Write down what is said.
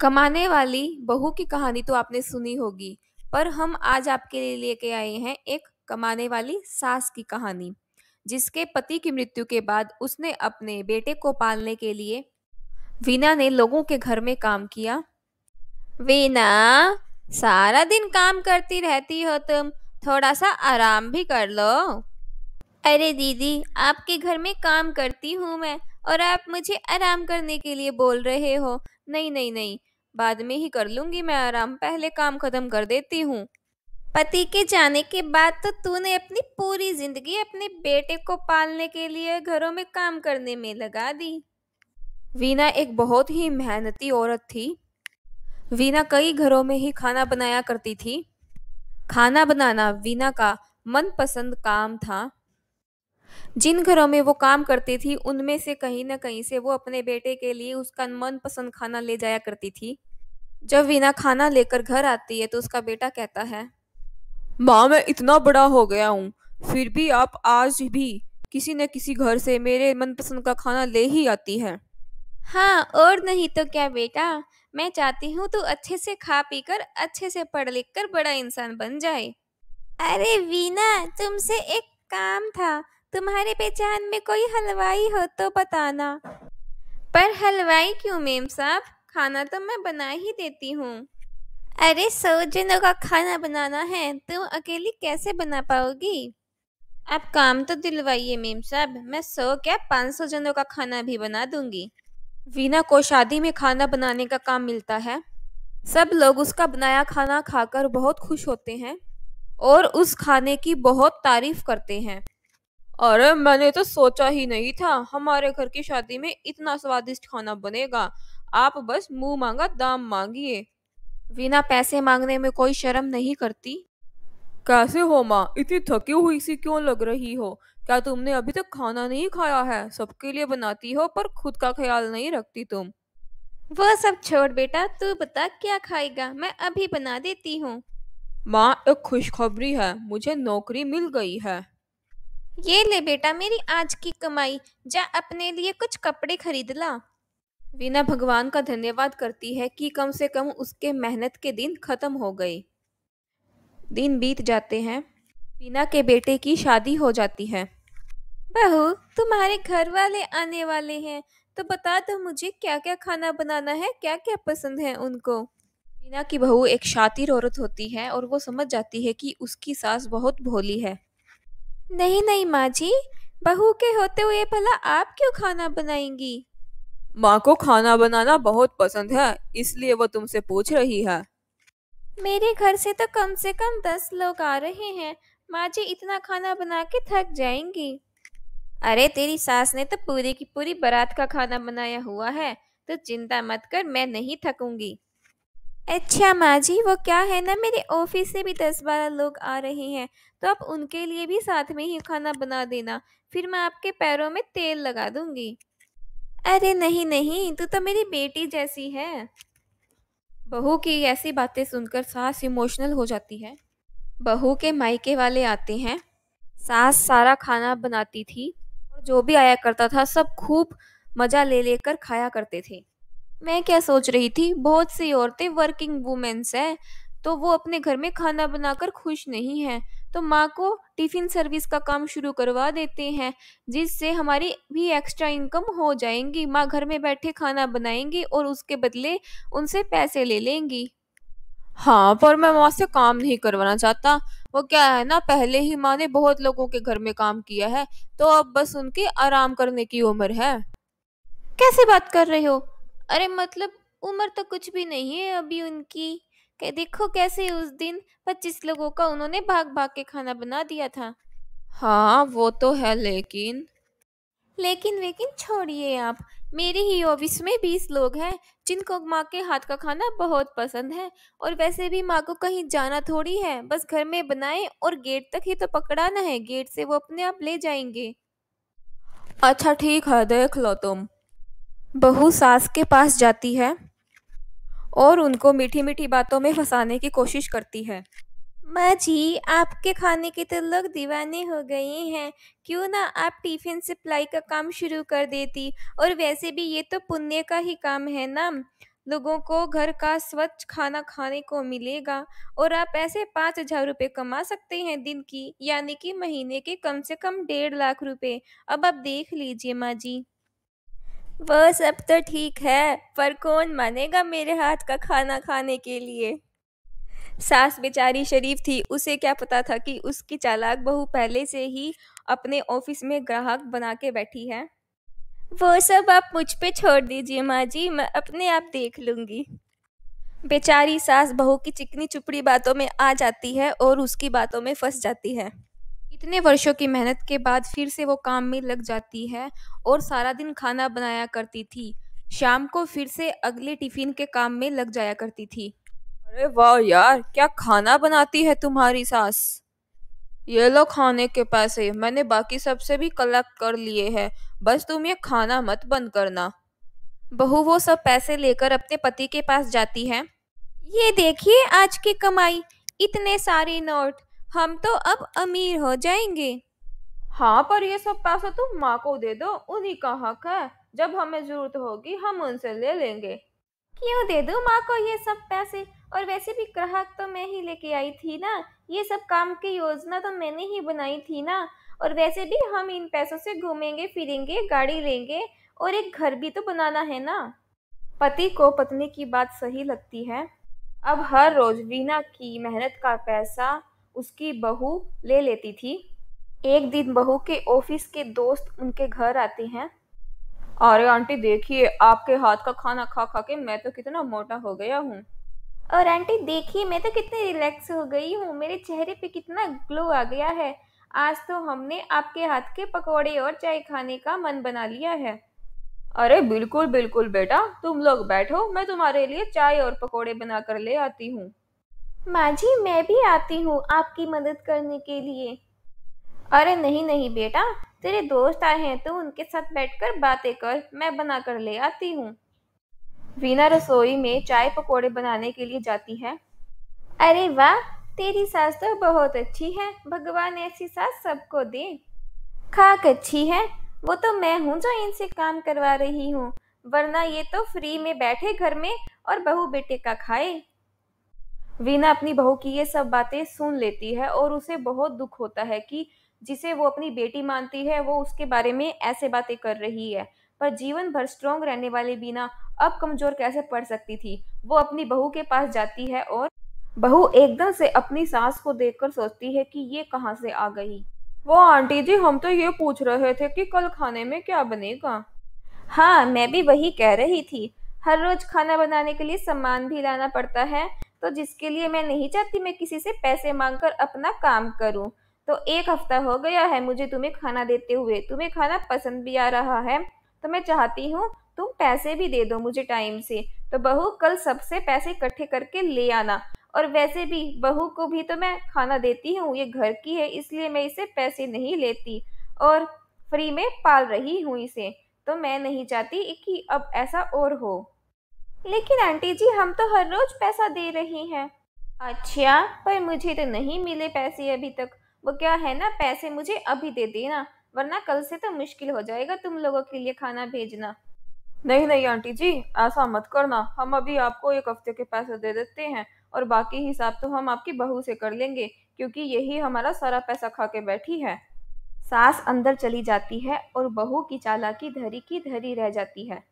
कमाने वाली बहू की कहानी तो आपने सुनी होगी। पर हम आज आपके लिए लेके आए हैं एक कमाने वाली सास की कहानी, जिसके पति की मृत्यु के बाद उसने अपने बेटे को पालने के लिए वीना ने लोगों के घर में काम किया। वीना, सारा दिन काम करती रहती हो तुम, थोड़ा सा आराम भी कर लो। अरे दीदी, आपके घर में काम करती हूँ मैं, और आप मुझे आराम करने के लिए बोल रहे हो। नहीं नहीं नहीं, बाद में ही कर लूंगी मैं आराम, पहले काम खत्म कर देती हूँ। पति के जाने के बाद तो तूने अपनी पूरी जिंदगी अपने बेटे को पालने के लिए घरों में काम करने में लगा दी। वीना एक बहुत ही मेहनती औरत थी। वीना कई घरों में ही खाना बनाया करती थी। खाना बनाना वीना का मनपसंद काम था। जिन घरों में वो काम करती थी उनमें से कहीं ना कहीं से वो अपने बेटे के लिए उसका मनपसंद खाना ले जाया करती थी। जब वीना खाना लेकर घर आती है तो उसका बेटा कहता है, माँ मैं इतना बड़ा हो गया हूँ, फिर भी आप आज भी किसी न किसी घर से मेरे मनपसंद का खाना ले ही आती है। हाँ, और नहीं तो क्या बेटा, मैं चाहती हूँ तू अच्छे से खा पी कर अच्छे से पढ़ लिख कर बड़ा इंसान बन जाए। अरे वीना, तुमसे एक काम था। तुम्हारे पहचान में कोई हलवाई हो तो बताना। पर हलवाई क्यों मेम साहब, खाना तो मैं बना ही देती हूँ। अरे 100 जनों का खाना बनाना है, तुम अकेली कैसे बना पाओगी? आप काम तो दिलवाइए मेम साहब, मैं 100 क्या 500 जनों का खाना भी बना दूंगी। वीना को शादी में खाना बनाने का काम मिलता है। सब लोग उसका बनाया खाना खाकर बहुत खुश होते हैं और उस खाने की बहुत तारीफ करते हैं। अरे मैंने तो सोचा ही नहीं था हमारे घर की शादी में इतना स्वादिष्ट खाना बनेगा। आप बस मुंह मांगा दाम मांगिए। वीना पैसे मांगने में कोई शर्म नहीं करती। कैसे हो माँ, इतनी थकी हुई सी क्यों लग रही हो? क्या तुमने अभी तक खाना नहीं खाया है? सबके लिए बनाती हो पर खुद का ख्याल नहीं रखती तुम। वो सब छोड़ बेटा, तू बता क्या खाएगा, मैं अभी बना देती हूँ। माँ एक खुशखबरी है, मुझे नौकरी मिल गई है। ये ले बेटा मेरी आज की कमाई, जा अपने लिए कुछ कपड़े खरीद ला। वीना भगवान का धन्यवाद करती है कि कम से कम उसके मेहनत के दिन खत्म हो गए। दिन बीत जाते हैं। वीना के बेटे की शादी हो जाती है। बहू, तुम्हारे घर वाले आने वाले हैं, तो बता दो मुझे क्या क्या खाना बनाना है, क्या क्या पसंद है उनको। वीना की बहू एक शातिर औरत होती है और वो समझ जाती है कि उसकी सास बहुत भोली है। नहीं नहीं माँ जी, बहू के होते हुए भला आप क्यों खाना बनाएंगी? माँ को खाना बनाना बहुत पसंद है, इसलिए वो तुमसे पूछ रही है। मेरे घर से कम 10 लोग आ रहे हैं, माँ जी इतना खाना बना के थक जाएंगी। अरे तेरी सास ने तो पूरी की पूरी बारात का खाना बनाया हुआ है, तो चिंता मत कर, मैं नहीं थकूंगी। अच्छा माँ जी, वो क्या है ना, मेरे ऑफिस से भी 10-12 लोग आ रहे हैं, तो आप उनके लिए भी साथ में ही खाना बना देना, फिर मैं आपके पैरों में तेल लगा दूंगी। अरे नहीं नहीं, तू तो मेरी बेटी जैसी है। बहू की ऐसी बातें सुनकर सास इमोशनल हो जाती है। बहू के मायके वाले आते हैं। सास सारा खाना बनाती थी और जो भी आया करता था सब खूब मजा ले लेकर खाया करते थे। मैं क्या सोच रही थी, बहुत सी औरतें वर्किंग वुमेन्स हैं, तो वो अपने घर में खाना बनाकर खुश नहीं हैं, तो माँ को टिफिन सर्विस का काम शुरू करवा देते हैं, जिससे हमारी भी एक्स्ट्रा इनकम हो जाएंगी। माँ घर में बैठे खाना बनाएंगी और उसके बदले उनसे पैसे ले लेंगी। हाँ, पर मैं माँ से काम नहीं करवाना चाहता। वो क्या है ना, पहले ही माँ ने बहुत लोगों के घर में काम किया है, तो अब बस उनकी आराम करने की उम्र है। कैसे बात कर रहे हो? अरे मतलब उम्र तो कुछ भी नहीं है अभी उनकी। देखो कैसे उस दिन 25 लोगों का उन्होंने भाग भाग के खाना बना दिया था। हाँ वो तो है, लेकिन लेकिन वेकिन छोड़िए आप। मेरे ही ऑफिस में 20 लोग हैं जिनको माँ के हाथ का खाना बहुत पसंद है, और वैसे भी माँ को कहीं जाना थोड़ी है, बस घर में बनाए और गेट तक ही तो पकड़ाना है, गेट से वो अपने आप ले जाएंगे। अच्छा ठीक है, देख लो तुम। बहू सास के पास जाती है और उनको मीठी मीठी बातों में फंसाने की कोशिश करती है। माँ जी, आपके खाने के तो लोग दीवाने हो गए हैं, क्यों ना आप टिफिन सप्लाई का काम शुरू कर देती, और वैसे भी ये तो पुण्य का ही काम है ना, लोगों को घर का स्वच्छ खाना खाने को मिलेगा और आप ऐसे 5,000 रुपये कमा सकते हैं दिन की, यानी कि महीने के कम से कम 1.5 लाख रुपए। अब आप देख लीजिए माँ जी। वह सब तो ठीक है, पर कौन मानेगा मेरे हाथ का खाना खाने के लिए। सास बेचारी शरीफ थी, उसे क्या पता था कि उसकी चालाक बहू पहले से ही अपने ऑफिस में ग्राहक बना के बैठी है। वो सब आप मुझ पे छोड़ दीजिए माँ जी, मैं अपने आप देख लूंगी। बेचारी सास बहू की चिकनी चुपड़ी बातों में आ जाती है और उसकी बातों में फंस जाती है। इतने वर्षों की मेहनत के बाद फिर से वो काम में लग जाती है और सारा दिन खाना बनाया करती थी। शाम को फिर से अगले टिफिन के काम में लग जाया करती थी। अरे वाह यार, क्या खाना बनाती है तुम्हारी सास। ये लो खाने के पैसे, मैंने बाकी सबसे भी कलेक्ट कर लिए हैं। बस तुम ये खाना मत बंद करना। बहू वो सब पैसे लेकर अपने पति के पास जाती है। ये देखिए आज की कमाई, इतने सारे नोट, हम तो अब अमीर हो जाएंगे। हाँ, पर ये सब पैसा तुम माँ को दे दो, उन्हीं का हक है। जब हमें जरूरत होगी हम उनसे ले लेंगे। क्यों दे दूं माँ को ये सब पैसे? और वैसे भी ग्राहक तो मैं ही लेके आई थी ना, ये सब काम की योजना तो मैंने ही बनाई थी ना। और वैसे भी हम इन पैसों से घूमेंगे फिरेंगे, गाड़ी लेंगे और एक घर भी तो बनाना है ना। पति को पत्नी की बात सही लगती है। अब हर रोज वीना की मेहनत का पैसा उसकी बहू ले लेती थी। एक दिन बहू के ऑफिस के दोस्त उनके घर आते हैं। अरे आंटी देखिए, आपके हाथ का खाना खा खा के मैं तो कितना मोटा हो गया हूँ। और आंटी देखिए, मैं तो कितनी रिलैक्स हो गई हूँ, मेरे चेहरे पे कितना ग्लो आ गया है। आज तो हमने आपके हाथ के पकोड़े और चाय खाने का मन बना लिया है। अरे बिल्कुल बिल्कुल बेटा, तुम लोग बैठो, मैं तुम्हारे लिए चाय और पकोड़े बना कर ले आती हूँ। माँ जी मैं भी आती हूँ आपकी मदद करने के लिए। अरे नहीं नहीं बेटा, तेरे दोस्त आए हैं तो उनके साथ बैठकर बातें कर, मैं बना कर ले आती हूँ। वीना रसोई में चाय पकोड़े बनाने के लिए जाती है। अरे वाह, तेरी सास तो बहुत अच्छी है, भगवान ऐसी सास सबको दे। खाक अच्छी है, वो तो मैं हूँ जो इनसे काम करवा रही हूँ, वरना ये तो फ्री में बैठे घर में और बहू बेटे का खाए। वीना अपनी बहू की ये सब बातें सुन लेती है और उसे बहुत दुख होता है कि जिसे वो अपनी बेटी मानती है वो उसके बारे में ऐसे बातें कर रही है। पर जीवन भर स्ट्रांग रहने वाली वीना अब कमजोर कैसे पड़ सकती थी। वो अपनी बहू के पास जाती है और बहू एकदम से अपनी सास को देखकर सोचती है कि ये कहाँ से आ गई। वो आंटी जी, हम तो ये पूछ रहे थे कि कल खाने में क्या बनेगा। हाँ, मैं भी वही कह रही थी। हर रोज खाना बनाने के लिए सामान भी लाना पड़ता है, तो जिसके लिए मैं नहीं चाहती मैं किसी से पैसे मांगकर अपना काम करूं। तो 1 हफ्ता हो गया है मुझे तुम्हें खाना देते हुए, तुम्हें खाना पसंद भी आ रहा है, तो मैं चाहती हूँ तुम पैसे भी दे दो मुझे टाइम से। तो बहू कल सबसे पैसे इकट्ठे करके ले आना। और वैसे भी बहू को भी तो मैं खाना देती हूँ, ये घर की है इसलिए मैं इसे पैसे नहीं लेती और फ्री में पाल रही हूँ इसे। तो मैं नहीं चाहती कि अब ऐसा और हो। लेकिन आंटी जी हम तो हर रोज पैसा दे रही हैं। अच्छा, पर मुझे तो नहीं मिले पैसे अभी तक। वो क्या है ना, पैसे मुझे अभी दे देना, वरना कल से तो मुश्किल हो जाएगा तुम लोगों के लिए खाना भेजना। नहीं नहीं आंटी जी, ऐसा मत करना, हम अभी आपको 1 हफ्ते के पैसे दे देते हैं और बाकी हिसाब तो हम आपकी बहू से कर लेंगे, क्योंकि यही हमारा सारा पैसा खा के बैठी है। सास अंदर चली जाती है और बहू की चालाकी धरी की धरी रह जाती है।